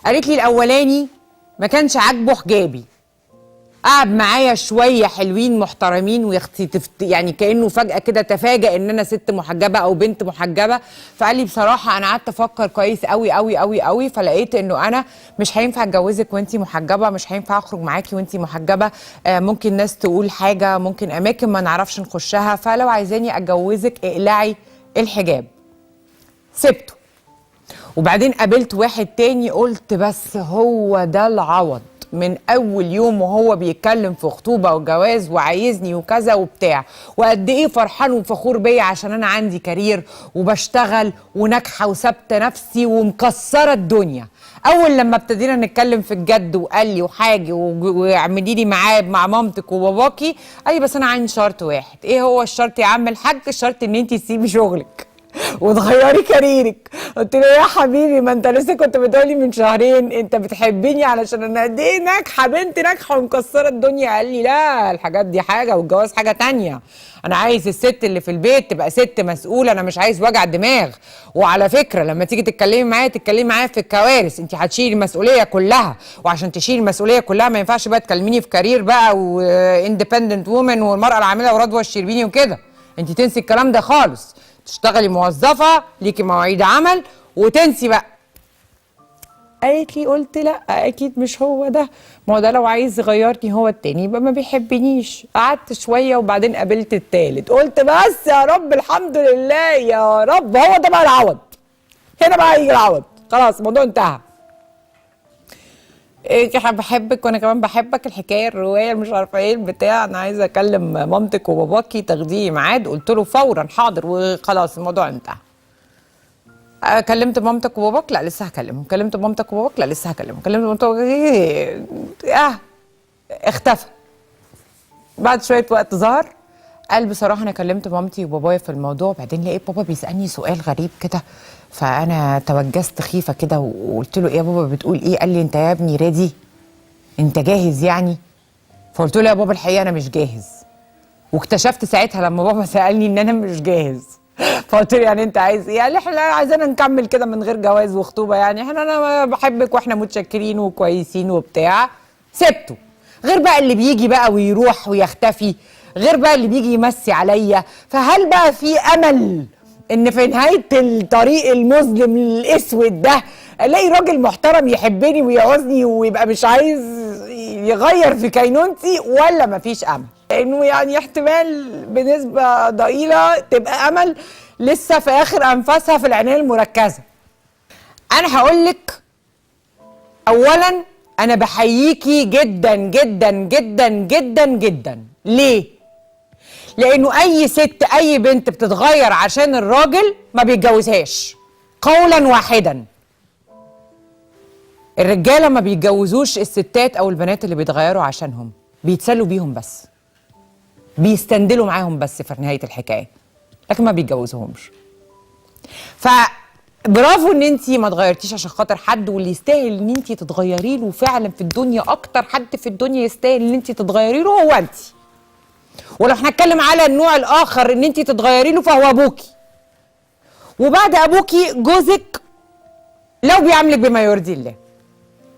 قالت لي الاولاني ما كانش عاجبه حجابي، قعد معايا شويه حلوين محترمين ويختي يعني كانه فجاه كده تفاجئ ان انا ست محجبه او بنت محجبه. فقال لي بصراحه انا قعدت افكر كويس قوي قوي قوي قوي، فلقيت انه انا مش هينفع اتجوزك وانتي محجبه، مش هينفع اخرج معاكي وانتي محجبه، ممكن ناس تقول حاجه، ممكن اماكن ما نعرفش نخشها، فلو عايزاني اتجوزك اقلعي الحجاب. سبته. وبعدين قابلت واحد تاني، قلت بس هو ده العوض. من اول يوم وهو بيتكلم في خطوبه وجواز وعايزني وكذا وبتاع، وقد ايه فرحان وفخور بيا عشان انا عندي كارير وبشتغل وناجحه وثابته نفسي ومكسره الدنيا. اول لما ابتدينا نتكلم في الجد وقال لي وحاجه واعملي لي معاه مع مامتك وباباكي، قال لي بس انا عندي شرط واحد. ايه هو الشرط يا عم الحاج؟ الشرط ان انت تسيبي شغلك وتغيري كاريرك. قلت له يا حبيبي ما انت لسه كنت بتقولي من شهرين انت بتحبيني علشان انا قد ايه ناجحه، بنت ناجحه ومكسره الدنيا. قال لي لا، الحاجات دي حاجه والجواز حاجه تانيه. انا عايز الست اللي في البيت تبقى ست مسؤوله، انا مش عايز وجع دماغ. وعلى فكره لما تيجي تتكلمي معايا تتكلمي معايا في الكوارث، انت هتشيلي المسؤوليه كلها، وعشان تشيلي المسؤوليه كلها ما ينفعش بقى تكلميني في كارير بقى واندبندنت وومن والمراه العامله ورضوى الشربيني وكده. انت تنسي الكلام ده خالص، تشتغلي موظفة ليكي مواعيد عمل وتنسي بقى. قالت لي، قلت لا اكيد مش هو ده، ما هو ده لو عايز يغيرني هو التاني يبقى ما بيحبنيش. قعدت شوية وبعدين قابلت التالت، قلت بس يا رب الحمد لله يا رب هو ده بقى العوض، هنا بقى يجي العوض، خلاص الموضوع انتهى. ايه بحبك وانا كمان بحبك، الحكايه الروايه مش عارفه ايه البتاع، انا عايزه اكلم مامتك وباباكي تاخديه ميعاد. قلت له فورا حاضر وخلاص الموضوع انتهى. كلمت مامتك وباباك؟ لا لسه هكلمهم. كلمت مامتك وباباك؟ لا لسه هكلمهم. كلمت مامتك وباباك؟ اختفى. بعد شويه وقت ظهر قال بصراحه انا كلمت مامتي وبابايا في الموضوع، بعدين لقيت بابا بيسالني سؤال غريب كده، فانا توجست خيفه كده وقلت له ايه يا بابا بتقول ايه؟ قال لي انت يا ابني ريدي؟ انت جاهز يعني؟ فقلت له يا بابا الحقيقه انا مش جاهز. واكتشفت ساعتها لما بابا سالني ان انا مش جاهز. فقلت له يعني انت عايز ايه؟ قال لي احنا عايزانا نكمل كده من غير جواز وخطوبه، يعني انا بحبك واحنا متشكرين وكويسين وبتاع. سبته. غير بقى اللي بيجي بقى ويروح ويختفي، غير بقى اللي بيجي يمسي عليا. فهل بقى في امل ان في نهايه الطريق المظلم الاسود ده الاقي راجل محترم يحبني ويعوزني ويبقى مش عايز يغير في كينونتي، ولا مفيش امل؟ انه يعني احتمال بنسبه ضئيله تبقى امل لسه في اخر انفاسها في العنايه المركزه. انا هقول لك اولا انا بحييكي جدا جدا جدا جدا جدا. ليه؟ لانه اي ست اي بنت بتتغير عشان الراجل ما بيتجوزهاش قولا واحدا. الرجاله ما بيتجوزوش الستات او البنات اللي بيتغيروا عشانهم، بيتسلوا بيهم بس، بيستندلوا معاهم بس في نهايه الحكايه، لكن ما بيتجوزوهمش. فبرافو ان انت ما اتغيرتيش عشان خاطر حد، واللي يستاهل ان انت تتغيري له فعلا في الدنيا، اكتر حد في الدنيا يستاهل ان انت تتغيري له هو انت. ولو هنتكلم على النوع الاخر ان انت تتغيري له فهو ابوكي. وبعد ابوكي جوزك لو بيعاملك بما يرضي الله.